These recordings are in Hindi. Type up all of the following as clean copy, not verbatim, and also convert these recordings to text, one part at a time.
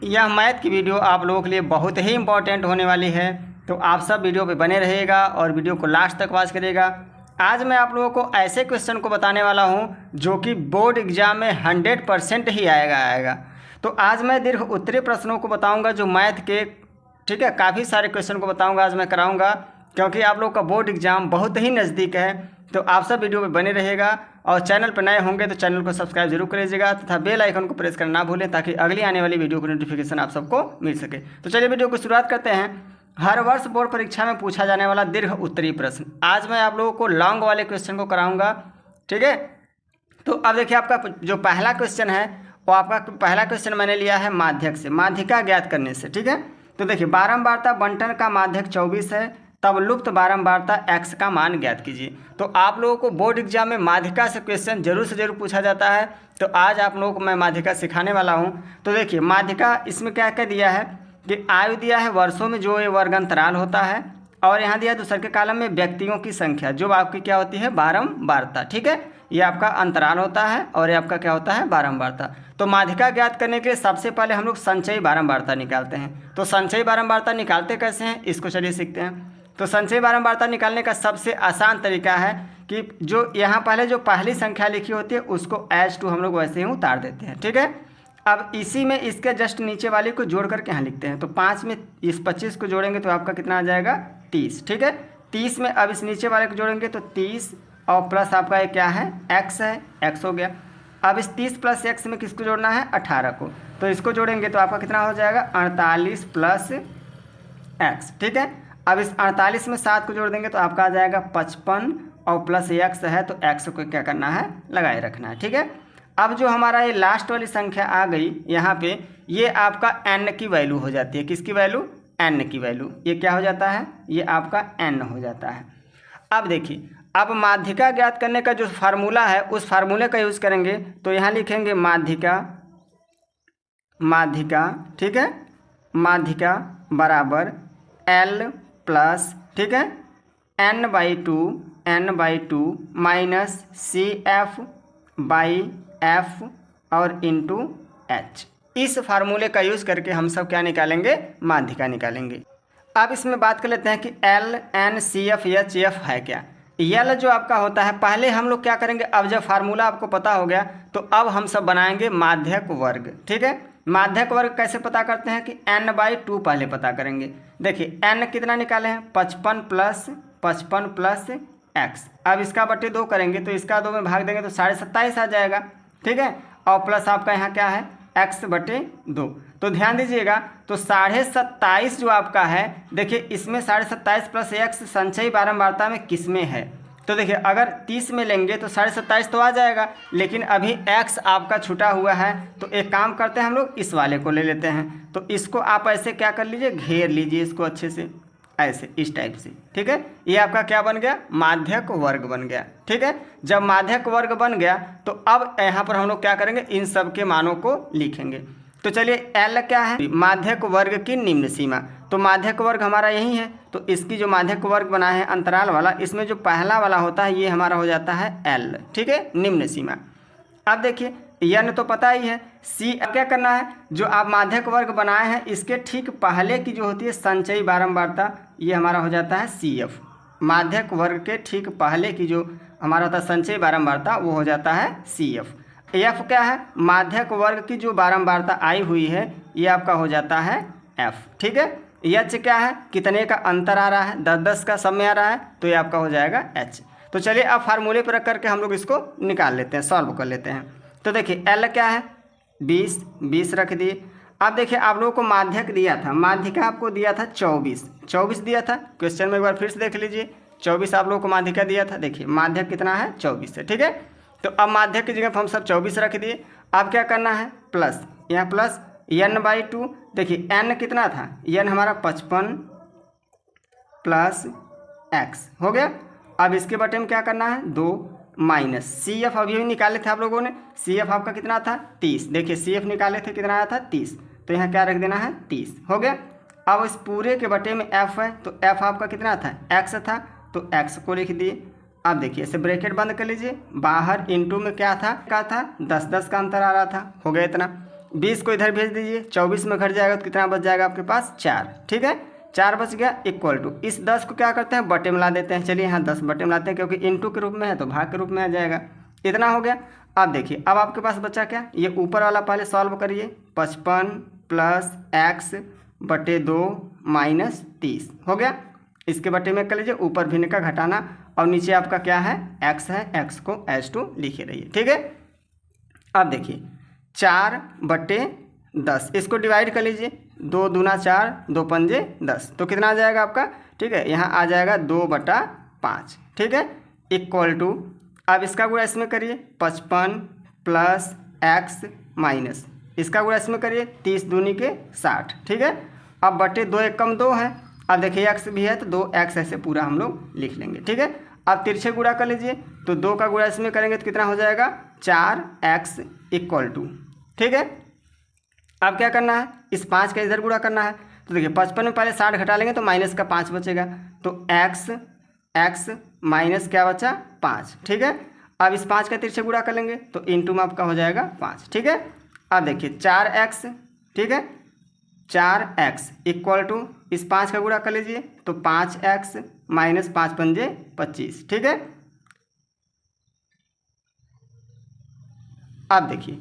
यह मैथ की वीडियो आप लोगों के लिए बहुत ही इंपॉर्टेंट होने वाली है, तो आप सब वीडियो पे बने रहेगा और वीडियो को लास्ट तक वॉच करिएगा। आज मैं आप लोगों को ऐसे क्वेश्चन को बताने वाला हूं जो कि बोर्ड एग्जाम में 100% ही आएगा। तो आज मैं दीर्घ उत्तरीय प्रश्नों को बताऊंगा जो मैथ के, ठीक है, काफ़ी सारे क्वेश्चन को बताऊंगा आज मैं कराऊंगा, क्योंकि आप लोग का बोर्ड एग्जाम बहुत ही नज़दीक है। तो आप सब वीडियो में बने रहेगा और चैनल पर नए होंगे तो चैनल को सब्सक्राइब जरूर कर लीजिएगा तथा बेल आइकन को प्रेस करना ना भूलें ताकि अगली आने वाली वीडियो की नोटिफिकेशन आप सबको मिल सके। तो चलिए वीडियो की शुरुआत करते हैं। हर वर्ष बोर्ड परीक्षा में पूछा जाने वाला दीर्घ उत्तरीय प्रश्न, आज मैं आप लोगों को लॉन्ग वाले क्वेश्चन को कराऊंगा, ठीक है। तो अब देखिए आपका जो पहला क्वेश्चन है वो आपका पहला क्वेश्चन मैंने लिया है माध्यक से, माध्यिका ज्ञात करने से, ठीक है। तो देखिए बारंबारता बंटन का माध्यक 24 है, तब लुप्त बारंबारता x का मान ज्ञात कीजिए। तो आप लोगों को बोर्ड एग्जाम में माध्यिका से क्वेश्चन जरूर से जरूर पूछा जाता है, तो आज आप लोगों को मैं माध्यिका सिखाने वाला हूं। तो देखिए माध्यिका इसमें क्या क्या दिया है कि आयु दिया है वर्षों में जो ये वर्ग अंतराल होता है, और यहाँ दिया दूसरे के कॉलम में व्यक्तियों की संख्या जो आपकी क्या होती है बारंबारता, ठीक है। ये आपका अंतराल होता है और ये आपका क्या होता है बारंबारता। तो माध्यिका ज्ञात करने के लिए सबसे पहले हम लोग संचयी बारंबारता निकालते हैं। तो संचयी बारंबारता निकालते कैसे हैं इसको चलिए सीखते हैं। तो संचयी बारंबारता निकालने का सबसे आसान तरीका है कि जो यहाँ पहले जो पहली संख्या लिखी होती है उसको as2 हम लोग वैसे ही उतार देते हैं, ठीक है। अब इसी में इसके जस्ट नीचे वाली को जोड़ करके यहाँ लिखते हैं। तो 5 में इस 25 को जोड़ेंगे तो आपका कितना आ जाएगा 30, ठीक है। 30 में अब इस नीचे वाले को जोड़ेंगे तो 30 और प्लस आपका ये क्या है x है, x हो गया। अब इस 30 प्लस x में किसको जोड़ना है 18 को, तो इसको जोड़ेंगे तो आपका कितना हो जाएगा 48 प्लस x, ठीक है। अब इस 48 में 7 को जोड़ देंगे तो आपका आ जाएगा 55 और प्लस x है तो x को क्या करना है लगाए रखना है, ठीक है। अब जो हमारा ये लास्ट वाली संख्या आ गई यहाँ पे, ये आपका n की वैल्यू हो जाती है। किसकी वैल्यू n की वैल्यू, ये क्या हो जाता है ये आपका n हो जाता है। अब देखिए अब माध्यिका ज्ञात करने का जो फार्मूला है उस फार्मूले का यूज़ करेंगे। तो यहाँ लिखेंगे माध्यिका, ठीक है, माध्यिका बराबर L प्लस, ठीक है, n/2 माइनस CF/F और इंटू H। इस फार्मूले का यूज़ करके हम सब क्या निकालेंगे माध्यिका निकालेंगे। अब इसमें बात कर लेते हैं कि L, N, CF, H, F है क्या। L जो आपका होता है, पहले हम लोग क्या करेंगे, अब जब फार्मूला आपको पता हो गया तो अब हम सब बनाएंगे माध्यक वर्ग, ठीक है। माध्यक वर्ग कैसे पता करते हैं कि n/2 पहले पता करेंगे। देखिए n कितना निकाले हैं 55 प्लस x। अब इसका बटे 2 करेंगे तो इसका 2 में भाग देंगे तो 27.5 आ जाएगा, ठीक है। और प्लस आपका यहाँ क्या है x/2। तो ध्यान दीजिएगा तो 27.5 जो आपका है, देखिए इसमें 27.5 प्लस x संचयी बारंबारता में किस में है। तो देखिए अगर 30 में लेंगे तो 27.5 तो आ जाएगा, लेकिन अभी x आपका छूटा हुआ है। तो एक काम करते हैं हम लोग इस वाले को ले लेते हैं। तो इसको आप ऐसे क्या कर लीजिए घेर लीजिए इसको अच्छे से, ऐसे इस टाइप से, ठीक है। ये आपका क्या बन गया माध्यक वर्ग बन गया, ठीक है। जब माध्यक वर्ग बन गया तो अब यहाँ पर हम लोग क्या करेंगे इन सब के मानों को लिखेंगे। तो चलिए L क्या है माध्यक वर्ग की निम्न सीमा। तो माध्यक वर्ग हमारा यही है, तो इसकी जो माध्यक वर्ग बना है अंतराल वाला, इसमें जो पहला वाला होता है ये हमारा हो जाता है L, ठीक है, निम्न सीमा। अब देखिए n तो पता ही है, C अब क्या करना है, जो आप माध्यक वर्ग बनाए हैं इसके ठीक पहले की जो होती है संचयी बारंबारता, ये हमारा हो जाता है CF। माध्यक वर्ग के ठीक पहले की जो हमारा होता है संचयी बारंबारता वो हो जाता है CF। F क्या है माध्यक वर्ग की जो बारंबारता आई हुई है ये आपका हो जाता है F, ठीक है। H क्या है कितने का अंतर आ रहा है 10-10 का सब में आ रहा है, तो ये आपका हो जाएगा H। तो चलिए अब फार्मूले पर रख करके हम लोग इसको निकाल लेते हैं, सॉल्व कर लेते हैं। तो देखिए L क्या है 20 रख दिए। अब देखिए आप लोगों को माध्यक दिया था, माध्यिका आपको दिया था 24 दिया था। क्वेश्चन में एक बार फिर से देख लीजिए, 24 आप लोगों को माध्यिका दिया था। देखिए माध्यक कितना है 24 है, ठीक है। तो अब माध्यक की जगह पर हम सब 24 रख दिए। अब क्या करना है प्लस, यहाँ प्लस n/2। देखिए n कितना था, n हमारा 55 प्लस x हो गया। अब इसके बटे में क्या करना है 2 माइनस CF अभी भी निकाले थे आप लोगों ने, CF आपका कितना था 30। देखिए CF निकाले थे कितना आया था 30, तो यहाँ क्या रख देना है 30 हो गया। अब इस पूरे के बटे में f है, तो f आपका कितना था x था, तो x को लिख दिए। अब देखिए इसे ब्रैकेट बंद कर लीजिए, बाहर इंटू में क्या था 10-10 का अंतर आ रहा था, हो गया इतना। 20 को इधर भेज दीजिए, 24 में घट जाएगा तो कितना बच जाएगा आपके पास 4। ठीक है, 4 बच गया इक्वल टू इस 10 को क्या करते हैं बटे में ला देते हैं। चलिए यहाँ 10 बटे में लाते हैं क्योंकि इनटू के रूप में है तो भाग के रूप में आ जाएगा। इतना हो गया। अब देखिए अब आपके पास बचा क्या, ये ऊपर वाला पहले सॉल्व करिए। 55 प्लस एक्स बटे 2 माइनस 30 हो गया। इसके बटे में कर लीजिए, ऊपर भिन्न का घटाना और नीचे आपका क्या है x है, x को h2 लिखे रहिए। ठीक है, अब देखिए 4 बटे 10 इसको डिवाइड कर लीजिए। 2 दूना 4, 2 पंजे 10 तो कितना आ जाएगा आपका। ठीक है, यहाँ आ जाएगा 2/5। ठीक है, इक्वल टू अब इसका गुणा इसमें करिए 55 प्लस एक्स माइनस इसका गुणा इसमें करिए 30 दूनी के 60। ठीक है, अब बटे 2 एक कम 2 है। अब देखिए x भी है तो 2x ऐसे पूरा हम लोग लिख लेंगे। ठीक है, अब तिरछे गुणा कर लीजिए तो 2 का गुणा इसमें करेंगे तो कितना हो जाएगा 4x इक्वल टू। ठीक है, अब क्या करना है, इस 5 का इधर गुणा करना है। तो देखिए 55 में पहले 60 घटा लेंगे तो माइनस का 5 बचेगा, तो x माइनस क्या बचा 5। ठीक है, अब इस 5 का तिरछे गुणा कर लेंगे तो इनटू में आपका हो जाएगा 5। ठीक है, अब देखिए 4x। ठीक है, 4x इक्वल टू इस 5 का गुणा कर लीजिए तो 5x माइनस 5 पंजे 25। ठीक है, अब देखिए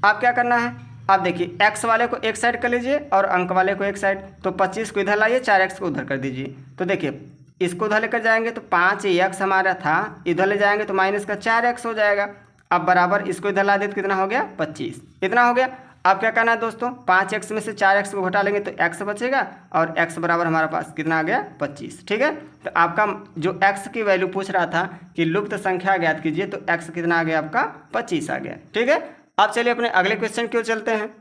अब क्या करना है, अब देखिए x वाले को एक साइड कर लीजिए और अंक वाले को एक साइड। तो 25 को इधर लाइए, 4x को उधर कर दीजिए। तो देखिए इसको उधर लेकर जाएंगे तो 5x हमारा था, इधर ले जाएंगे तो माइनस का 4x हो जाएगा। अब बराबर इसको इधर ला दे तो कितना हो गया 25। इतना हो गया। अब क्या करना है दोस्तों, 5x में से 4x को घटा लेंगे तो x बचेगा और x बराबर हमारे पास कितना आ गया 25। ठीक है, तो आपका जो x की वैल्यू पूछ रहा था कि लुप्त संख्या ज्ञात कीजिए तो x कितना आ गया आपका 25 आ गया। ठीक है, अब चलिए अपने अगले क्वेश्चन की ओर चलते हैं।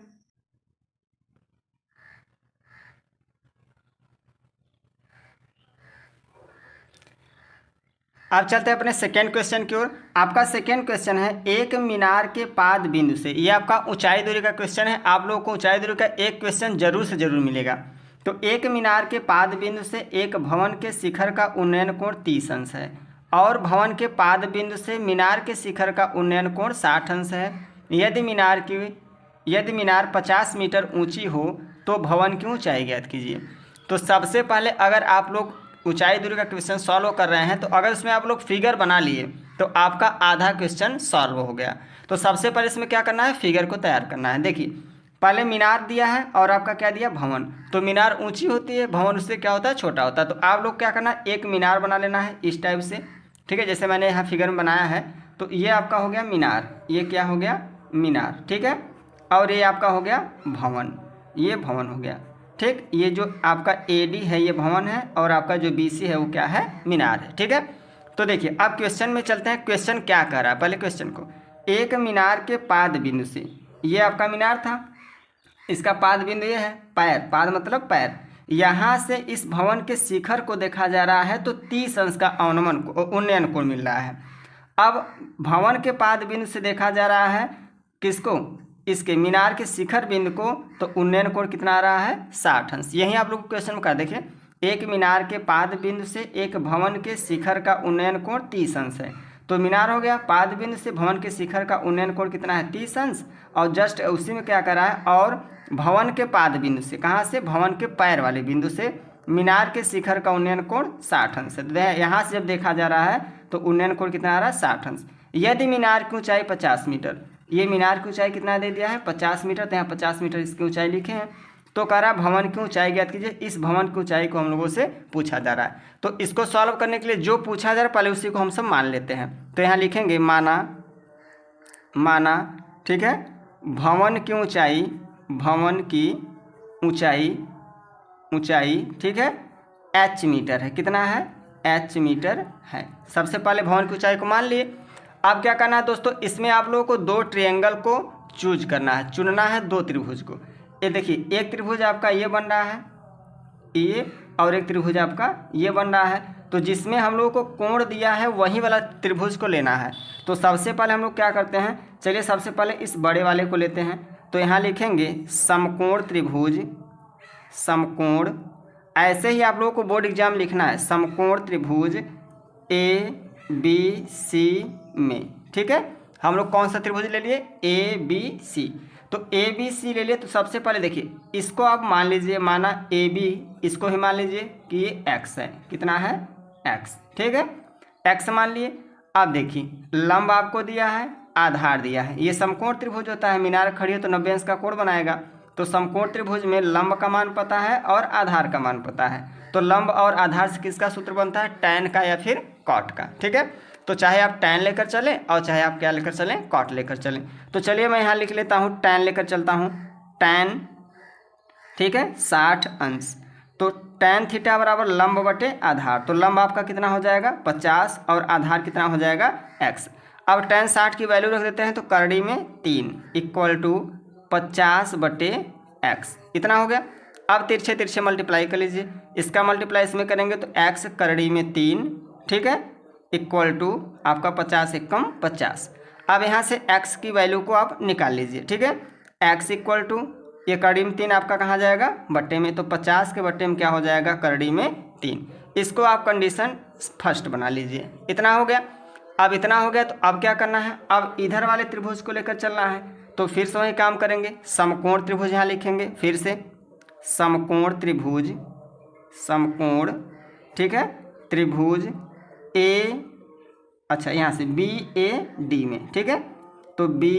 अब चलते हैं अपने सेकेंड क्वेश्चन की ओर। आपका सेकेंड क्वेश्चन है एक मीनार के पाद बिंदु से, ये आपका ऊंचाई दूरी का क्वेश्चन है। आप लोगों को ऊंचाई दूरी का एक क्वेश्चन जरूर से जरूर मिलेगा। तो एक मीनार के पाद बिंदु से एक भवन के शिखर का उन्नयन कोण 30 अंश है और भवन के पाद बिंदु से मीनार के शिखर का उन्नयन कोण 60 अंश है। यदि मीनार 50 मीटर ऊंची हो तो भवन की ऊंचाई ज्ञात कीजिए। तो सबसे पहले अगर आप लोग ऊंचाई दूरी का क्वेश्चन सॉल्व कर रहे हैं तो अगर इसमें आप लोग फिगर बना लिए तो आपका आधा क्वेश्चन सॉल्व हो गया। तो सबसे पहले इसमें क्या करना है, फिगर को तैयार करना है। देखिए पहले मीनार दिया है और आपका क्या दिया भवन। तो मीनार ऊंची होती है, भवन उससे क्या होता है छोटा होता है। तो आप लोग क्या करना है, एक मीनार बना लेना है इस टाइप से। ठीक है, जैसे मैंने यहाँ फिगर में बनाया है। तो ये आपका हो गया मीनार, ये क्या हो गया मीनार। ठीक है, और ये आपका हो गया भवन, ये भवन हो गया। ठीक, ये जो आपका AD है ये भवन है और आपका जो BC है वो क्या है मीनार है। ठीक है, तो देखिए अब क्वेश्चन में चलते हैं। क्वेश्चन क्या कह रहा है, पहले क्वेश्चन को, एक मीनार के पाद बिंदु से, ये आपका मीनार था, इसका पाद बिंदु ये है पैर, पाद मतलब पैर, यहाँ से इस भवन के शिखर को देखा जा रहा है तो 30 अंश का उन्नयन कोण मिल रहा है। अब भवन के पाद बिंदु से देखा जा रहा है किसको, इसके मीनार के शिखर बिंदु को, तो उन्नयन कोण कितना आ रहा है 60 अंश। यही आप लोग क्वेश्चन में कर देखिए, एक मीनार के पाद बिंदु से एक भवन के शिखर का उन्नयन कोण 30 अंश है। तो मीनार हो गया, पाद बिंदु से भवन के शिखर का उन्नयन कोण कितना है 30 अंश, और जस्ट उसी में क्या करा है, और भवन के पाद बिंदु से, कहाँ से, भवन के पैर वाले बिंदु से मीनार के शिखर का उन्नयन कोण 60 अंश है। यहाँ से जब देखा जा रहा है तो उन्नयन कोण कितना आ रहा है 60 अंश। यदि मीनार की ऊंचाई 50 मीटर, ये मीनार की ऊंचाई कितना दे दिया है 50 मीटर, तो यहाँ 50 मीटर इसकी ऊंचाई लिखे हैं। तो कह रहा भवन की ऊंचाई ज्ञात कीजिए। इस भवन की ऊंचाई को हम लोगों से पूछा जा रहा है। तो इसको सॉल्व करने के लिए जो पूछा जा रहा है पहले उसी को हम सब मान लेते हैं। तो यहाँ लिखेंगे माना, ठीक है, भवन की ऊंचाई ठीक है h मीटर है। कितना है, h मीटर है। सबसे पहले भवन की ऊंचाई को मान लिए। अब क्या करना है दोस्तों, इसमें आप लोगों को दो ट्रायंगल को चूज करना है, चुनना है दो त्रिभुज को। ये देखिए एक त्रिभुज आपका ये बन रहा है ये, और एक त्रिभुज आपका ये बन रहा है। तो जिसमें हम लोगों को कोण दिया है वही वाला त्रिभुज को लेना है। तो सबसे पहले हम लोग क्या करते हैं, चलिए सबसे पहले इस बड़े वाले को लेते हैं। तो यहाँ लिखेंगे समकोण त्रिभुज, समकोण, ऐसे ही आप लोगों को बोर्ड एग्जाम लिखना है, समकोण त्रिभुज ABC में। ठीक है, हम लोग कौन सा त्रिभुज ले लिए, ABC। तो ए बी सी ले लिए, तो सबसे पहले देखिए इसको आप मान लीजिए, माना ए बी, इसको ही मान लीजिए कि ये एक्स है। कितना है? एक्स। ठीक है, एक्स मान लिए। अब देखिए लंब आपको दिया है, आधार दिया है। ये समकोण त्रिभुज होता है, मीनार खड़ी हो तो 90 अंश का कोण बनाएगा। तो समकोण त्रिभुज में लंब का मान पता है और आधार का मान पता है। तो लंब और आधार से किसका सूत्र बनता है? टैन का या फिर कॉट का। ठीक है, तो चाहे आप टैन लेकर चलें और चाहे आप क्या लेकर चलें? कॉट लेकर चलें। तो चलिए मैं यहाँ लिख लेता हूँ, टैन लेकर चलता हूँ। टैन, ठीक है, 60 अंश। तो टैन थीटा बराबर लंब बटे आधार। तो लंब आपका कितना हो जाएगा? 50 और आधार कितना हो जाएगा? x। अब टैन 60 की वैल्यू रख देते हैं, तो करड़ी में 3 इक्वल टू 50 बटे x। इतना हो गया। अब तिरछे तिरछे मल्टीप्लाई कर लीजिए, इसका मल्टीप्लाई इसमें करेंगे तो x करड़ी में 3, ठीक है, इक्वल टू आपका 50 एक कम 50। अब यहाँ से x की वैल्यू को आप निकाल लीजिए। ठीक है, x इक्वल टू ये करड़ी में 3 आपका कहाँ जाएगा? बट्टे में। तो 50 के बट्टे में क्या हो जाएगा? करड़ी में 3। इसको आप कंडीशन फर्स्ट बना लीजिए। इतना हो गया। अब इतना हो गया तो अब क्या करना है? अब इधर वाले त्रिभुज को लेकर चलना है। तो फिर से वही काम करेंगे, समकोण त्रिभुज यहाँ लिखेंगे। फिर से समकोण त्रिभुज, समकोण, ठीक है, त्रिभुज ए, अच्छा यहाँ से बी ए डी में। ठीक है, तो बी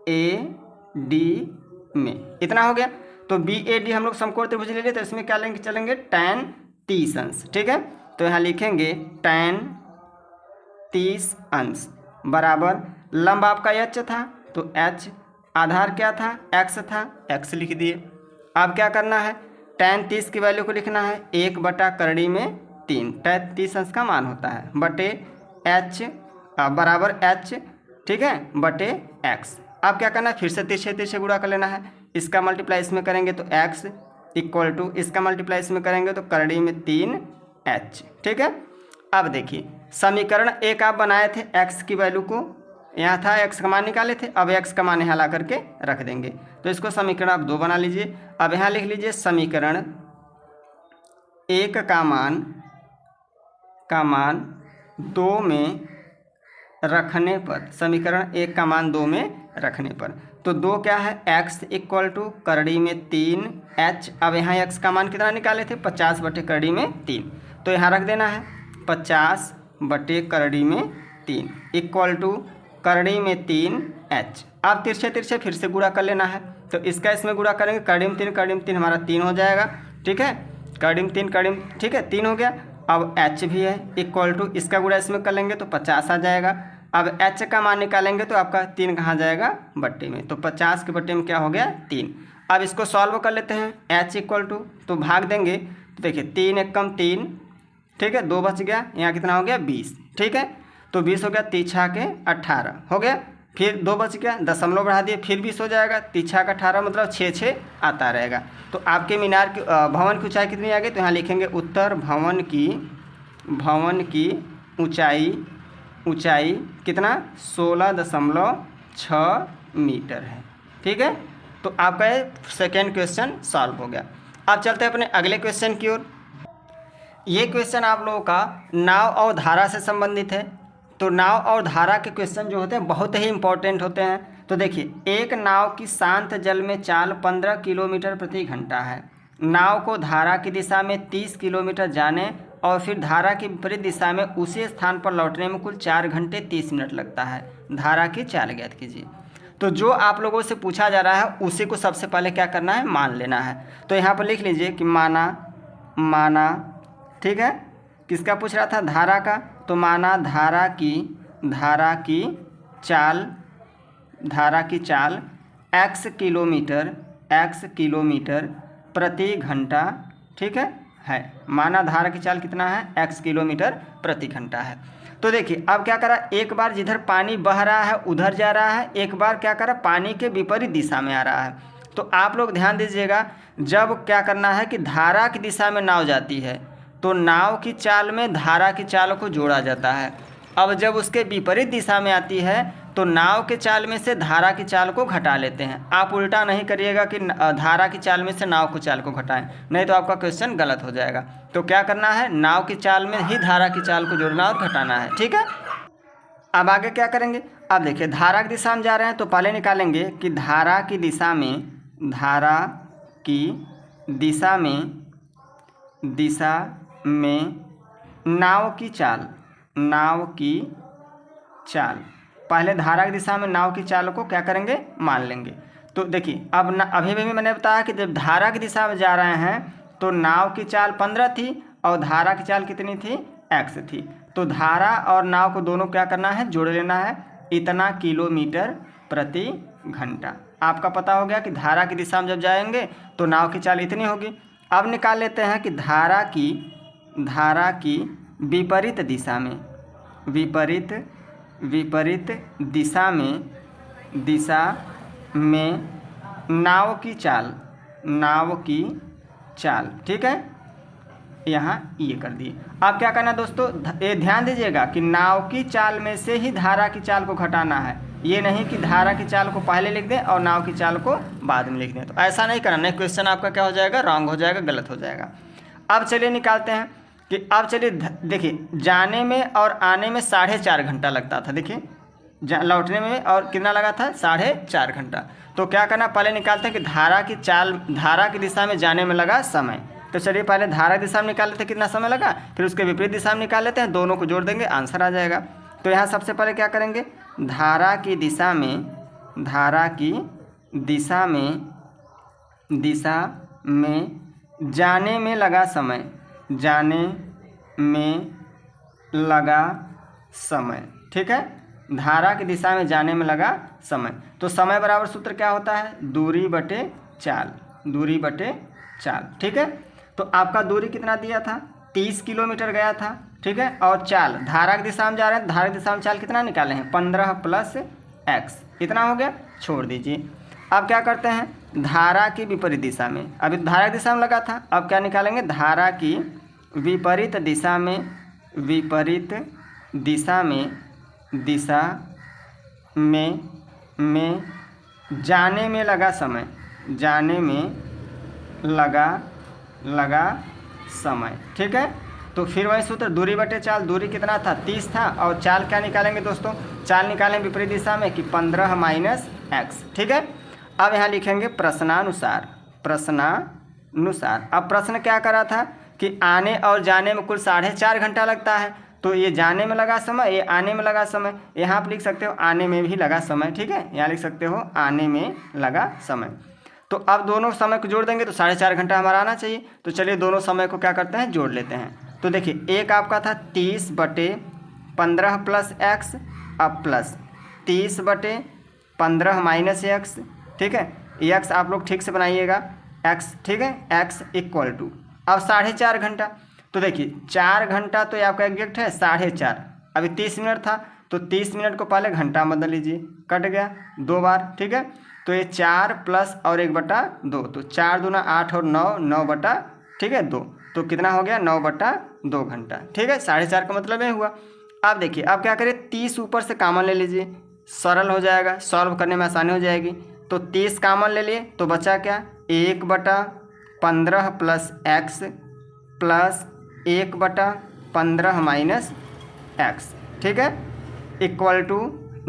ए डी में। इतना हो गया। तो बी ए डी हम लोग समकोण त्रिभुज ले लिए, तो इसमें क्या लेंगे? चलेंगे टैन 30 अंश। ठीक है, तो यहाँ लिखेंगे टैन 30 अंश बराबर लंब आपका एच था, तो एच, आधार क्या था? एक्स था, एक्स लिख दिए। अब क्या करना है? टैन 30 की वैल्यू को लिखना है 1 बटा करड़ी में 3, टैन 30 अंश का मान होता है, बटे एच बराबर एच, ठीक है, बटे एक्स। अब क्या करना है? फिर से तिरछे तिरछे गुणा कर लेना है। इसका मल्टीप्लाई इसमें करेंगे तो x इक्वल टू, इसका मल्टीप्लाई इसमें करेंगे तो करड़ी में 3h। ठीक है, अब देखिए समीकरण एक आप बनाए थे, x की वैल्यू को यहाँ था, x का मान निकाले थे। अब x का मान यहाँ ला करके रख देंगे, तो इसको समीकरण आप 2 बना लीजिए। अब यहाँ लिख लीजिए समीकरण एक का मान 2 में रखने पर, समीकरण 1 का मान 2 में रखने पर, तो 2 क्या है? x इक्वल टू करड़ी में 3h। अब यहाँ x का मान कितना निकाले थे? 50 बटे करड़ी में 3, तो यहाँ रख देना है 50 बटे करड़ी में 3 इक्वल टू करड़ी में 3h। अब तिरछे तिरछे फिर से गुणा कर लेना है, तो इसका इसमें गुणा करेंगे, करड़ी में 3, करड़ी में 3 हमारा 3 हो जाएगा। ठीक है, करड़ी में 3, करड़ी में, ठीक है, 3 हो गया। अब h भी है इक्वल टू, इसका गुणा इसमें कर लेंगे तो 50 आ जाएगा। अब h का मान निकालेंगे तो आपका 3 कहाँ जाएगा? बट्टे में। तो 50 के बट्टे में क्या हो गया? 3। अब इसको सॉल्व कर लेते हैं, h इक्वल टू, तो भाग देंगे तो देखिए 3 एक कम 3, ठीक है, 2 बच गया, यहाँ कितना हो गया? 20। ठीक है, तो 20 हो गया, 3 छः के 18 हो गया, फिर 2 बच गया, दशमलव बढ़ा दिए, फिर 20 हो जाएगा, 3 छः का 18 मतलब 6 6 आता रहेगा। तो आपके मीनार की भवन की ऊंचाई कितनी आ गई? तो यहाँ लिखेंगे उत्तर भवन की ऊंचाई कितना? 16.6 मीटर है। ठीक है, तो आपका ये सेकेंड क्वेश्चन सॉल्व हो गया। अब चलते हैं अपने अगले क्वेश्चन की ओर। ये क्वेश्चन आप लोगों का नाव और धारा से संबंधित है। तो नाव और धारा के क्वेश्चन जो होते हैं बहुत ही इंपॉर्टेंट होते हैं। तो देखिए, एक नाव की शांत जल में चाल 15 किलोमीटर प्रति घंटा है। नाव को धारा की दिशा में 30 किलोमीटर जाने और फिर धारा की विपरीत दिशा में उसी स्थान पर लौटने में कुल 4 घंटे 30 मिनट लगता है। धारा की चाल ज्ञात कीजिए। तो जो आप लोगों से पूछा जा रहा है उसी को सबसे पहले क्या करना है? मान लेना है। तो यहाँ पर लिख लीजिए कि माना, ठीक है, किसका पूछ रहा था? धारा का। तो माना धारा की चाल x किलोमीटर प्रति घंटा, ठीक है, माना धारा की चाल कितना है? x किलोमीटर प्रति घंटा है। तो देखिए अब क्या करा, एक बार जिधर पानी बह रहा है उधर जा रहा है, एक बार क्या करा, पानी के विपरीत दिशा में आ रहा है। तो आप लोग ध्यान दीजिएगा, जब क्या करना है कि धारा की दिशा में नाव जाती है तो नाव की चाल में धारा की चाल को जोड़ा जाता है। अब जब उसके विपरीत दिशा में आती है तो नाव के चाल में से धारा की चाल को घटा लेते हैं। आप उल्टा नहीं करिएगा कि धारा की चाल में से नाव की चाल को घटाएं, नहीं तो आपका क्वेश्चन गलत हो जाएगा। तो क्या करना है? नाव की चाल में ही धारा की चाल को जोड़ना और घटाना है। ठीक है, अब आगे क्या करेंगे, अब देखिए धारा की दिशा में जा रहे हैं तो पहले निकालेंगे कि धारा की दिशा में नाव की चाल, पहले धारा की दिशा में नाव की चाल को क्या करेंगे, मान लेंगे। तो देखिए अब अभी भी मैंने बताया कि जब धारा की दिशा में जा रहे हैं तो नाव की चाल 15 थी और धारा की चाल कितनी थी, x थी। तो धारा और नाव को दोनों क्या करना है, जोड़ लेना है, इतना किलोमीटर प्रति घंटा। आपका पता हो गया कि धारा की दिशा में जब जाएंगे तो नाव की चाल इतनी होगी। अब निकाल लेते हैं कि धारा की विपरीत दिशा में नाव की चाल, ठीक है, यहाँ ये कर दिए। अब क्या करना है दोस्तों, ये ध्यान दीजिएगा कि नाव की चाल में से ही धारा की चाल को घटाना है, ये नहीं कि धारा की चाल को पहले लिख दें और नाव की चाल को बाद में लिख दें। तो ऐसा नहीं करना, नहीं क्वेश्चन आपका क्या हो जाएगा, रॉन्ग हो जाएगा, गलत हो जाएगा। अब चलिए निकालते हैं कि अब चलिए देखिए जाने में और आने में 4.5 घंटा लगता था, देखिए लौटने में और कितना लगा था, 4.5 घंटा। तो क्या करना, पहले निकालते हैं कि धारा की दिशा में जाने में लगा समय। तो चलिए पहले धारा की दिशा में निकाल लेते हैं कितना समय लगा, फिर उसके विपरीत दिशा में निकाल लेते हैं, दोनों को जोड़ देंगे, आंसर आ जाएगा। तो यहाँ सबसे पहले क्या करेंगे, धारा की दिशा में जाने में लगा समय, ठीक है, धारा की दिशा में जाने में लगा समय। तो समय बराबर सूत्र क्या होता है, दूरी बटे चाल, ठीक है। तो आपका दूरी कितना दिया था, 30 किलोमीटर गया था, ठीक है, और चाल धारा की दिशा में जा रहे हैं, धारा की दिशा में चाल कितना निकाले हैं, 15 + x, इतना हो गया, छोड़ दीजिए। अब क्या करते हैं, धारा की विपरीत दिशा में, अभी धारा की दिशा में लगा था, अब क्या निकालेंगे, धारा की विपरीत दिशा में जाने में लगा समय, ठीक है। तो फिर वही सूत्र, दूरी बटे चाल, दूरी कितना था, 30 था, और चाल क्या निकालेंगे दोस्तों, चाल निकालेंगे विपरीत दिशा में कि 15 - x, ठीक है। अब यहाँ लिखेंगे प्रश्नानुसार। अब प्रश्न क्या करा था कि आने और जाने में कुल 4.5 घंटा लगता है, तो ये जाने में लगा समय, ये आने में लगा समय, यहाँ आप लिख सकते हो आने में भी लगा समय, ठीक है, यहाँ लिख सकते हो आने में लगा समय। तो अब दोनों समय को जोड़ देंगे तो 4.5 घंटा हमारा आना चाहिए। तो चलिए दोनों समय को क्या करते हैं, जोड़ लेते हैं। तो देखिए एक आपका था 30 बटे 15 + x, अब प्लस 30 बटे 15 - x, ठीक है, x आप लोग ठीक से बनाइएगा, x, ठीक है, x = अब 4.5 घंटा। तो देखिए 4 घंटा तो ये आपका एग्जैक्ट है 4.5, अभी 30 मिनट था तो 30 मिनट को पहले घंटा बदल लीजिए, कट गया 2 बार, ठीक है। तो ये 4 प्लस और 1/2, तो 4 दूना 8 और 9 बटा, ठीक है, 2, तो कितना हो गया, 9/2 घंटा, ठीक है। 4.5 का मतलब ये हुआ। अब देखिए अब क्या करें, 30 ऊपर से कॉमन ले लीजिए, सरल हो जाएगा, सॉल्व करने में आसानी हो जाएगी। तो 30 कॉमन ले लिए तो बचा क्या, 1/15 + x प्लस 1/15 - x, ठीक है, =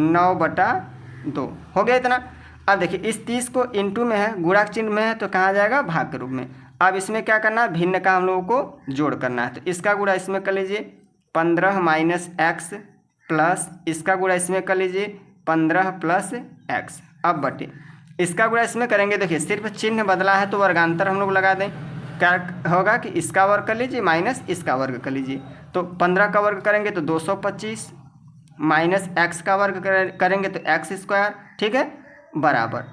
9/2 हो गया इतना। अब देखिए इस 30 को इंटू में है, गुणा चिन्ह में है, तो कहाँ जाएगा, भाग के रूप में। अब इसमें क्या करना है, भिन्न का हम लोगों को जोड़ करना है, तो इसका गुणा इसमें कर लीजिए 15 - x प्लस इसका गुणा इसमें कर लीजिए 15 + x, अब बटे इसका गुणा इसमें करेंगे। देखिए सिर्फ चिन्ह बदला है तो वर्गांतर हम लोग लगा दें, क्या होगा कि इसका वर्ग कर लीजिए माइनस इसका वर्ग कर लीजिए। तो 15 का वर्ग करेंगे तो 225 माइनस x का वर्ग करेंगे तो x², ठीक है, बराबर।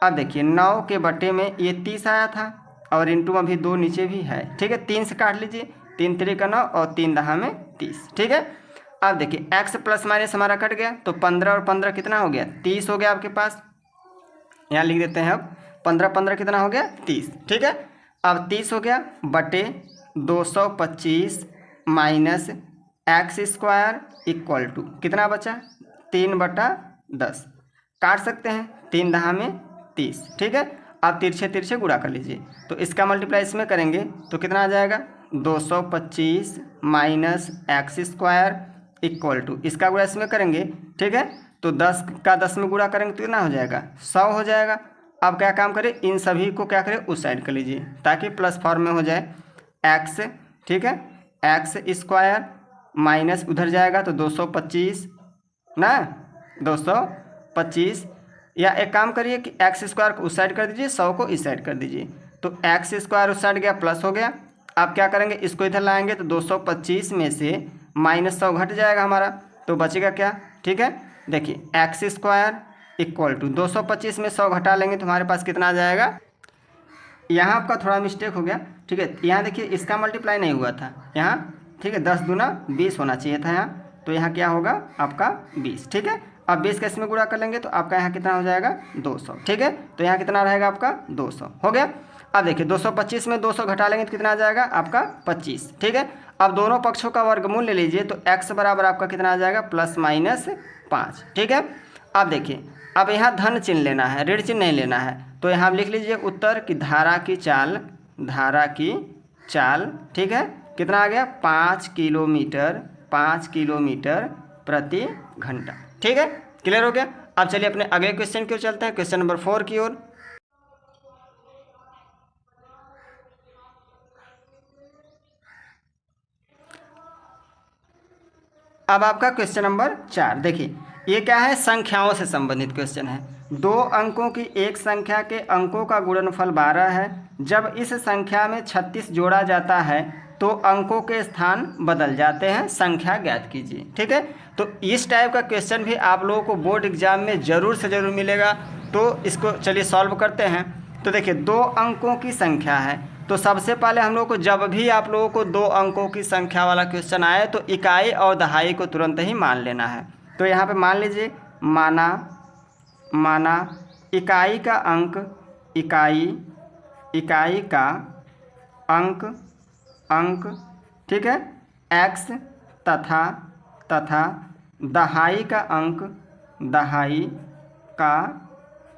अब देखिए 9 के बटे में ये 30 आया था और इंटू अभी 2 नीचे भी है, ठीक है, 3 से काट लीजिए, 3 × 3 = 9 और 3 × 10 = 30, ठीक है। अब देखिए x प्लस माइनस हमारा कट गया, तो 15 और 15 कितना हो गया, 30 हो गया आपके पास, यहाँ लिख देते हैं। अब 15 कितना हो गया, 30, ठीक है। अब 30 हो गया बटे 225 माइनस x² = कितना बचा, 3/10, काट सकते हैं, 3 × 10 = 30, ठीक है। अब तिरछे गुणा कर लीजिए, तो इसका मल्टीप्लाई इसमें करेंगे तो कितना आ जाएगा, 225 माइनस x² इक्वल टू, इसका गुणा इसमें करेंगे, ठीक है, तो 10 का 10 में गुणा करेंगे तो कितना हो जाएगा, 100 हो जाएगा। अब क्या काम करें, इन सभी को क्या करें, उस साइड कर लीजिए ताकि प्लस फॉर्म में हो जाए। एक्स, ठीक है, एक्स स्क्वायर माइनस उधर जाएगा तो 225 ना, 225, या एक काम करिए कि एक्स स्क्वायर को उस साइड कर दीजिए, 100 को इस साइड कर दीजिए, तो एक्स स्क्वायर उस साइड गया प्लस हो गया। आप क्या करेंगे, इसको इधर लाएंगे तो 225 में से -100 घट जाएगा हमारा, तो बचेगा क्या, ठीक है, देखिए एक्स स्क्वायर इक्वल टू 225 में 100 घटा लेंगे तो हमारे पास कितना आ जाएगा। यहाँ आपका थोड़ा मिस्टेक हो गया, ठीक है, यहाँ देखिए इसका मल्टीप्लाई नहीं हुआ था यहाँ, ठीक है, 10 दूना 20 होना चाहिए था यहाँ, तो यहाँ क्या होगा आपका 20, ठीक है। अब 20 का इसमें गुणा कर लेंगे तो आपका यहाँ कितना हो जाएगा 200, ठीक है, तो यहाँ कितना रहेगा आपका 200 हो गया। अब देखिए 225 में 200 घटा लेंगे तो कितना आ जाएगा आपका 25, ठीक है। अब दोनों पक्षों का वर्गमूल ले लीजिए तो x बराबर आपका कितना आ जाएगा +-5, ठीक है। अब देखिए अब यहाँ धन चिन्ह लेना है, ऋण चिन्ह नहीं लेना है, तो यहाँ लिख लीजिए उत्तर की धारा की चाल, ठीक है, कितना आ गया 5 किलोमीटर प्रति घंटा, ठीक है, क्लियर हो गया। अब चलिए अपने अगले क्वेश्चन की ओर चलते हैं, क्वेश्चन नंबर 4 की ओर। अब आपका क्वेश्चन नंबर 4 देखिए, ये क्या है, संख्याओं से संबंधित क्वेश्चन है। 2 अंकों की एक संख्या के अंकों का गुणनफल 12 है। जब इस संख्या में 36 जोड़ा जाता है तो अंकों के स्थान बदल जाते हैं, संख्या ज्ञात कीजिए, ठीक है। तो इस टाइप का क्वेश्चन भी आप लोगों को बोर्ड एग्जाम में ज़रूर से ज़रूर मिलेगा, तो इसको चलिए सॉल्व करते हैं। तो देखिए 2 अंकों की संख्या है, तो सबसे पहले हम लोग को जब भी आप लोगों को 2 अंकों की संख्या वाला क्वेश्चन आए तो इकाई और दहाई को तुरंत ही मान लेना है। तो यहाँ पे मान लीजिए, माना इकाई का अंक, इकाई का अंक, ठीक है, x तथा दहाई का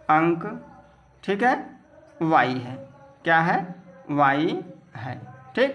अंक, ठीक है, y है, क्या है, y है, ठीक।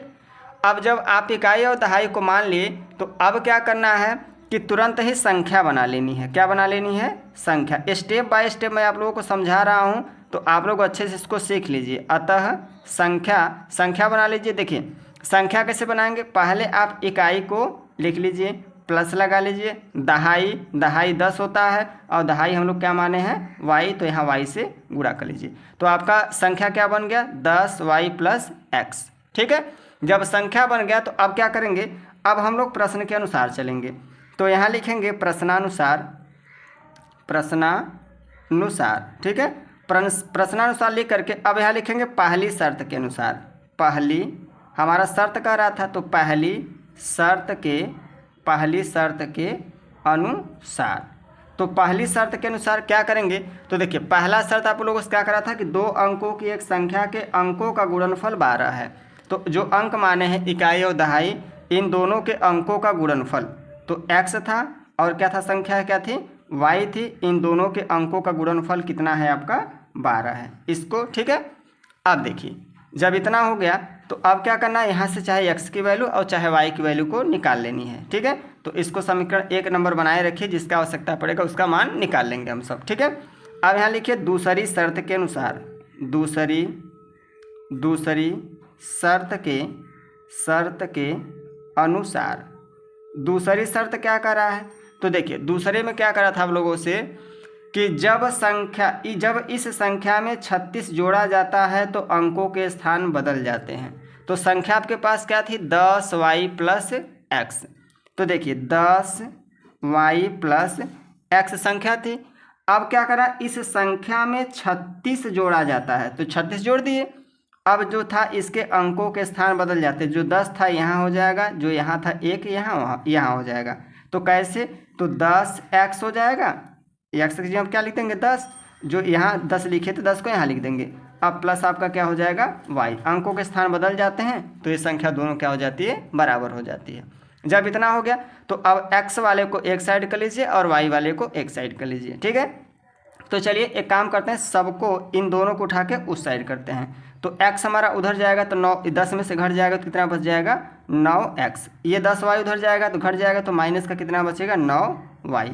अब जब आप इकाई और दहाई को मान लिए तो अब क्या करना है कि तुरंत ही संख्या बना लेनी है। क्या बना लेनी है, संख्या। स्टेप बाय स्टेप मैं आप लोगों को समझा रहा हूं तो आप लोग अच्छे से इसको सीख लीजिए। अतः संख्या बना लीजिए। देखिए संख्या कैसे बनाएंगे, पहले आप इकाई को लिख लीजिए, प्लस लगा लीजिए, दहाई 10 होता है और दहाई हम लोग क्या माने हैं, y, तो यहाँ y से गुणा कर लीजिए, तो आपका संख्या क्या बन गया 10y + x, ठीक है। जब संख्या बन गया तो अब क्या करेंगे, अब हम लोग प्रश्न के अनुसार चलेंगे। तो यहाँ लिखेंगे प्रश्नानुसार, ठीक है, प्रश्नानुसार लिख करके अब यहाँ लिखेंगे पहली शर्त के अनुसार। पहली हमारा शर्त कह रहा था, तो पहली शर्त के अनुसार, तो पहली शर्त के अनुसार क्या करेंगे, तो देखिए पहला शर्त आप लोगों से क्या करा था कि 2 अंकों की एक संख्या के अंकों का गुणनफल 12 है। तो जो अंक माने हैं इकाई और दहाई, इन दोनों के अंकों का गुणनफल, तो x था और क्या था, संख्या क्या थी, y थी, इन दोनों के अंकों का गुणनफल कितना है आपका 12 है इसको, ठीक है। अब देखिए जब इतना हो गया तो अब क्या करना है, यहाँ से चाहे x की वैल्यू और चाहे y की वैल्यू को निकाल लेनी है, ठीक है। तो इसको समीकरण 1 नंबर बनाए रखिए, जिसका आवश्यकता पड़ेगा उसका मान निकाल लेंगे हम सब, ठीक है। अब यहाँ लिखिए दूसरी शर्त के अनुसार, दूसरी शर्त के अनुसार, दूसरी शर्त क्या कर रहा है, तो देखिए दूसरे में क्या करा था आप लोगों से कि जब इस संख्या में 36 जोड़ा जाता है तो अंकों के स्थान बदल जाते हैं। तो संख्या आपके पास क्या थी 10y + x, तो देखिए 10y + x संख्या थी। अब क्या करा, इस संख्या में 36 जोड़ा जाता है, तो 36 जोड़ दिए। अब जो था इसके अंकों के स्थान बदल जाते, जो 10 था यहाँ हो जाएगा, जो यहाँ था 1 यहाँ हो जाएगा। तो कैसे, तो 10x हो जाएगा, x की जगह हम क्या लिख देंगे 10, जो यहाँ 10 लिखे तो 10 को यहाँ लिख देंगे। अब प्लस आपका क्या हो जाएगा y, अंकों के स्थान बदल जाते हैं तो ये संख्या दोनों क्या हो जाती है, बराबर हो जाती है। जब इतना हो गया तो अब x वाले को एक साइड कर लीजिए और y वाले को एक साइड कर लीजिए, ठीक है। तो चलिए एक काम करते हैं, सबको इन दोनों को उठा के उस साइड करते हैं। तो x हमारा उधर जाएगा तो 9, 10 में से घट जाएगा तो कितना बच जाएगा 9x। ये 10y उधर जाएगा तो घट जाएगा तो माइनस का कितना बचेगा 9y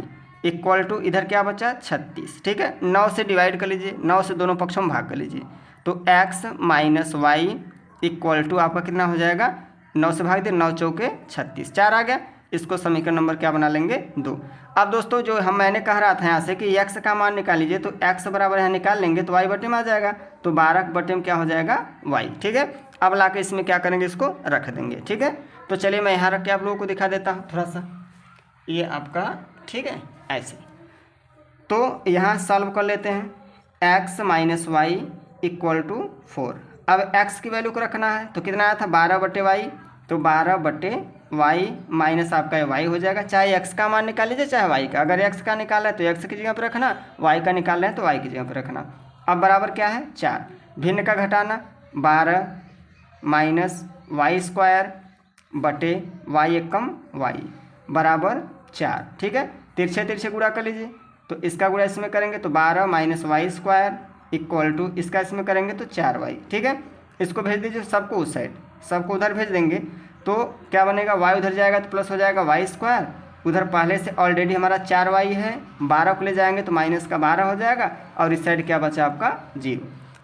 इक्वल टू इधर क्या बचा 36। ठीक है, 9 से डिवाइड कर लीजिए, 9 से दोनों पक्षों में भाग कर लीजिए। तो x minus y equal to आपका कितना हो जाएगा 9 से भाग दे, 9 चौके 36, 4 आ गया। इसको समीकरण नंबर क्या बना लेंगे 2। अब दोस्तों जो मैंने कह रहा था यहाँ से कि x का मान निकाल लीजिए, तो x बराबर यहाँ निकाल लेंगे तो y बटे में आ जाएगा, तो 12 बटे में क्या हो जाएगा y। ठीक है, अब ला के इसमें क्या करेंगे, इसको रख देंगे। ठीक है, तो चलिए मैं यहाँ रख के आप लोगों को दिखा देता हूँ थोड़ा सा, ये आपका ठीक है ऐसे। तो यहाँ सॉल्व कर लेते हैं, x minus y equal to 4। अब x की वैल्यू को रखना है तो कितना आया था 12 बटे वाई, तो 12 बटे y माइनस आपका y हो जाएगा। चाहे x का मान निकाल लीजिए चाहे y का, अगर x का निकाला है तो x की जगह पर रखना, y का निकाल रहे हैं तो y की जगह पर रखना। अब बराबर क्या है 4, भिन्न का घटाना 12 माइनस वाई स्क्वायर बटे वाई एकम वाई बराबर 4। ठीक है, तिरछे तिरछे गुणा कर लीजिए, तो इसका गुणा इसमें करेंगे तो 12 minus y square equal to इसका इसमें करेंगे तो 4y। ठीक है, इसको भेज दीजिए सबको उस साइड, सबको उधर भेज देंगे तो क्या बनेगा y उधर जाएगा तो प्लस हो जाएगा वाई स्क्वायर, उधर पहले से ऑलरेडी हमारा 4y है, 12 को ले जाएंगे तो माइनस का 12 हो जाएगा, और इस साइड क्या बचा आपका 0।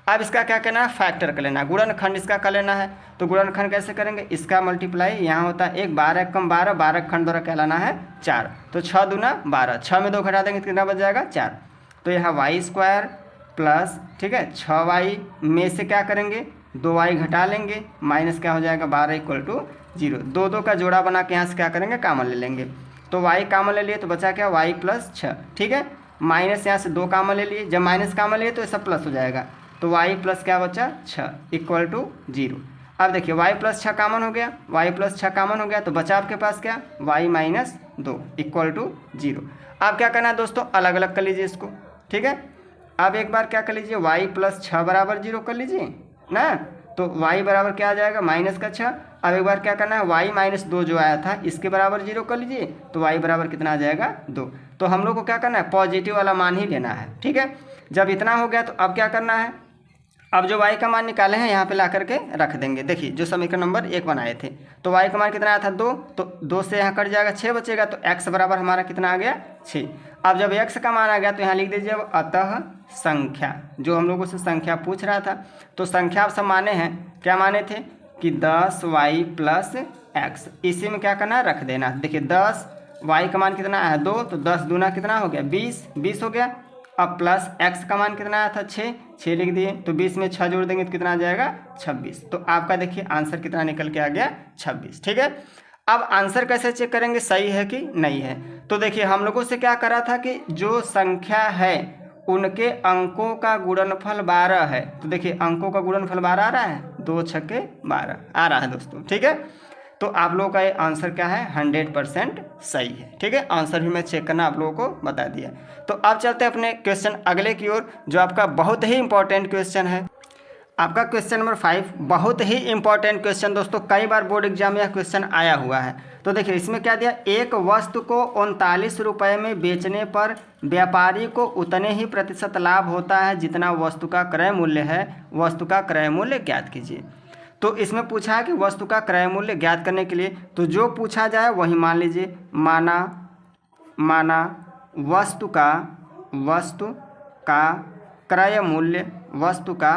अब इसका क्या करना है, फैक्टर कर लेना है, गुणनखंड इसका कर लेना है। तो गुणनखंड कैसे करेंगे, इसका मल्टीप्लाई यहाँ होता है 1, 12 कम 12, 12 खंड द्वारा क्या लाना है 4, तो 6 दूना 12, 6 में 2 घटा देंगे तो कितना बच जाएगा 4। तो यहाँ वाई स्क्वायर प्लस ठीक है 6y में से क्या करेंगे 2y घटा लेंगे, माइनस क्या हो जाएगा 12 इक्वल टू 0। 2 2 का जोड़ा बना के यहाँ से क्या करेंगे कॉमन ले लेंगे, तो y कॉमन ले लिए तो बचा क्या y प्लस 6। ठीक है, माइनस यहाँ से 2 कॉमन ले लिए, जब माइनस कॉमन लिए तो ये सब प्लस हो जाएगा, तो y प्लस क्या बचा 6 इक्वल टू 0। अब देखिए y प्लस 6 कॉमन हो गया, y प्लस 6 कॉमन हो गया, तो बचा आपके पास क्या y माइनस 2 इक्वल टू 0। अब क्या करना है दोस्तों, अलग अलग कर लीजिए इसको। ठीक है, अब एक बार क्या कर लीजिए y प्लस 6 बराबर 0 कर लीजिए ना, तो y बराबर क्या आ जाएगा माइनस का 6। अब एक बार क्या करना है y माइनस 2 जो आया था इसके बराबर 0 कर लीजिए, तो y बराबर कितना आ जाएगा 2। तो हम लोग को क्या करना है पॉजिटिव वाला मान ही लेना है। ठीक है, जब इतना हो गया तो अब क्या करना है, अब जो y का मान निकाले हैं यहाँ पे ला करके रख देंगे। देखिए जो समीकरण नंबर 1 बनाए थे, तो y का मान कितना आया था 2, तो 2 से यहाँ कट जाएगा 6 बचेगा, तो x बराबर हमारा कितना आ गया 6। अब जब x का मान आ गया तो यहाँ लिख दीजिए अब अतः संख्या, जो हम लोगों से संख्या पूछ रहा था, तो संख्या आप सब माने हैं, क्या माने थे कि 10y प्लस x, इसी में क्या करना है रख देना। देखिए 10 y का मान कितना आया 2, तो 10 दूना कितना हो गया 20, 20 हो गया। अब प्लस x का मान कितना आया था 6, 6 लिख दिए, तो 20 में 6 जोड़ देंगे तो कितना आ जाएगा 26। तो आपका देखिए आंसर कितना निकल के आ गया 26। ठीक है, अब आंसर कैसे चेक करेंगे सही है कि नहीं है, तो देखिए हम लोगों से क्या करा था कि जो संख्या है उनके अंकों का गुणनफल 12 है, तो देखिए अंकों का गुणनफल 12 आ रहा है, 2 छक्के 12 आ रहा है दोस्तों। ठीक है, तो आप लोगों का ये आंसर क्या है 100% सही है। ठीक है, आंसर भी मैं चेक करना आप लोगों को बता दिया। तो अब चलते हैं अपने क्वेश्चन अगले की ओर, जो आपका बहुत ही इंपॉर्टेंट क्वेश्चन है, आपका क्वेश्चन नंबर 5। बहुत ही इंपॉर्टेंट क्वेश्चन दोस्तों, कई बार बोर्ड एग्जाम में यह क्वेश्चन आया हुआ है। तो देखिए इसमें क्या दिया, एक वस्तु को 39 रुपये में बेचने पर व्यापारी को उतने ही प्रतिशत लाभ होता है जितना वस्तु का क्रय मूल्य है, वस्तु का क्रय मूल्य ज्ञात कीजिए। तो इसमें पूछा है कि वस्तु का क्रय मूल्य ज्ञात करने के लिए तो जो पूछा जाए वही मान लीजिए। माना वस्तु का क्रय मूल्य, वस्तु का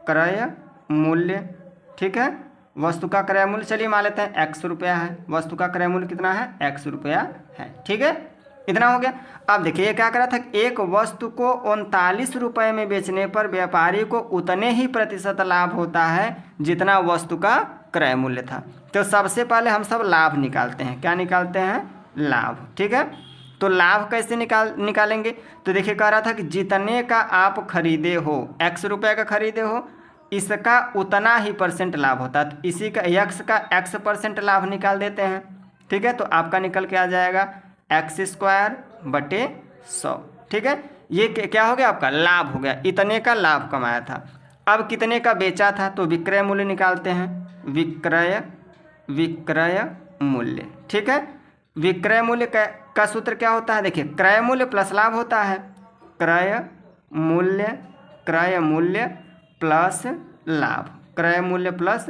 क्रय मूल्य, ठीक है, वस्तु का क्रय मूल्य चलिए मान लेते हैं 100 रुपया है, वस्तु का क्रय मूल्य कितना है 100 रुपया है। ठीक है, इतना हो गया। अब देखिए ये क्या करा था, एक वस्तु को 39 रुपये में बेचने पर व्यापारी को उतने ही प्रतिशत लाभ होता है जितना वस्तु का क्रय मूल्य था। तो सबसे पहले हम सब लाभ निकालते हैं, क्या निकालते हैं लाभ। ठीक है, तो लाभ कैसे निकालेंगे, तो देखिए कह रहा था कि जितने का आप खरीदे हो, 100 रुपये का खरीदे हो, इसका उतना ही % लाभ होता है, तो इसी का x का x% लाभ निकाल देते हैं। ठीक है, तो आपका निकल के आ जाएगा x² बटे 100। ठीक है, ये क्या हो गया आपका लाभ हो गया, इतने का लाभ कमाया था। अब कितने का बेचा था, तो विक्रय मूल्य निकालते हैं, विक्रय मूल्य। ठीक है, विक्रय मूल्य का सूत्र क्या होता है, देखिए क्रय मूल्य प्लस लाभ होता है, क्रय मूल्य, क्रय मूल्य प्लस लाभ, क्रय मूल्य प्लस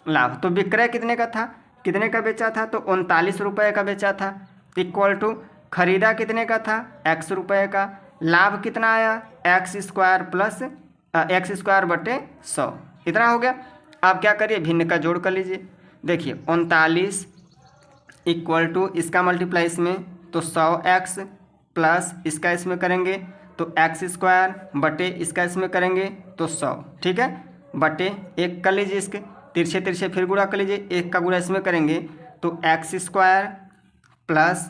लाभ। तो विक्रय कितने का था, कितने का बेचा था, तो 39 रुपये का बेचा था, इक्वल टू खरीदा कितने का था, x रुपये का, लाभ कितना आया, x square plus x square बटे 100, इतना हो गया। आप क्या करिए, भिन्न का जोड़ कर लीजिए। देखिए 39 इक्वल टू इसका मल्टीप्लाई इसमें तो 100x प्लस इसका इसमें करेंगे तो एक्स स्क्वायर बटे इसका इसमें करेंगे तो 100, ठीक है, बटे 1 कर लीजिए, इसके तिरछे तिरछे फिर गुणा कर लीजिए, 1 का गुणा इसमें करेंगे तो एक्स स्क्वायर प्लस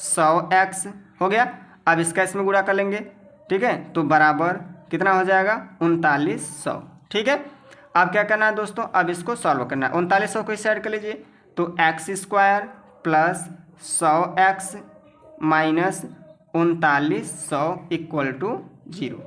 100x हो गया। अब इसका इसमें गुणा कर लेंगे, ठीक है, तो बराबर कितना हो जाएगा 3900, ठीक है। अब क्या करना है दोस्तों, अब इसको सॉल्व करना है। 3900 को इस साइड कर लीजिए तो x square plus 100x minus 3900 equal to 0।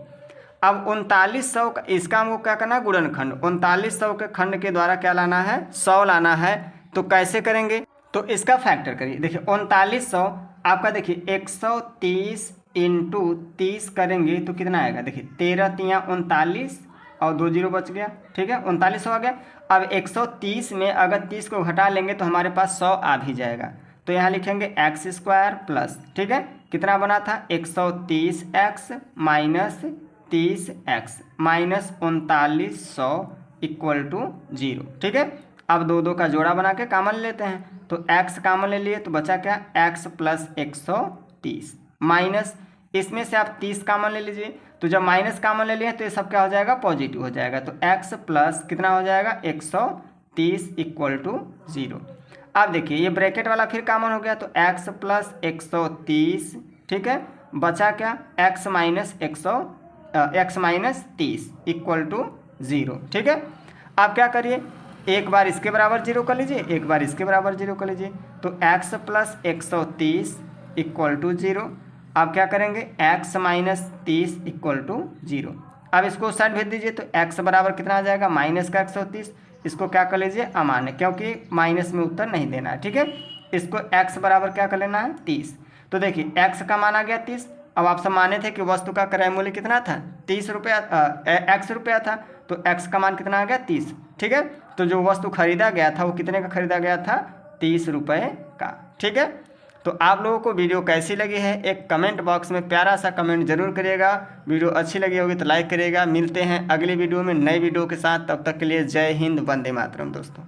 अब 3900 का इसका हमको क्या करना है, गुणनखंड, 3900 के खंड के द्वारा क्या लाना है, 100 लाना है। तो कैसे करेंगे, तो इसका फैक्टर करिए। देखिए 3900 आपका, देखिए 130 इंटू 30 करेंगे तो कितना आएगा, देखिए 13 तियाँ 39 और 2 0 बच गया, ठीक है, 3900 आ गया। अब 130 में अगर 30 को घटा लेंगे तो हमारे पास 100 आ भी जाएगा। तो यहाँ लिखेंगे एक्स स्क्वायर प्लस, ठीक है, कितना बना था 130x minus 30x minus 3900 equal to 0, ठीक है। अब दो दो का जोड़ा बना के कामन लेते हैं, तो x कामन ले लिए तो बचा क्या, x प्लस 130 माइनस इसमें से आप 30 कामन ले लीजिए, तो जब माइनस कामन ले लिए तो ये सब क्या हो जाएगा, पॉजिटिव हो जाएगा। तो x प्लस कितना हो जाएगा 130 इक्वल टू 0। अब देखिए ये ब्रैकेट वाला फिर कामन हो गया तो x प्लस 130, ठीक है, बचा क्या x माइनस 30 इक्वल टू 0, ठीक है। आप क्या करिए, एक बार इसके बराबर 0 कर लीजिए, एक बार इसके बराबर 0 कर लीजिए, तो x प्लस 130 इक्वल टू 0। आप क्या करेंगे, x माइनस 30 इक्वल टू 0। अब इसको साइड भेज दीजिए तो x बराबर कितना आ जाएगा, माइनस का 130, इसको क्या कर लीजिए अमान्य, क्योंकि माइनस में उत्तर नहीं देना है, ठीक है। इसको x बराबर क्या कर लेना है 30। तो देखिए x का मान आ गया 30। अब आप सब माने थे कि वस्तु का क्रय मूल्य कितना था, 30 रुपया, x रुपया था, तो x का मान कितना आ गया 30, ठीक है। तो जो वस्तु खरीदा गया था वो कितने का खरीदा गया था, 30 रुपये का, ठीक है। तो आप लोगों को वीडियो कैसी लगी है, एक कमेंट बॉक्स में प्यारा सा कमेंट जरूर करिएगा। वीडियो अच्छी लगी होगी तो लाइक करिएगा। मिलते हैं अगली वीडियो में नई वीडियो के साथ, तब तक के लिए जय हिंद, वंदे मातरम दोस्तों।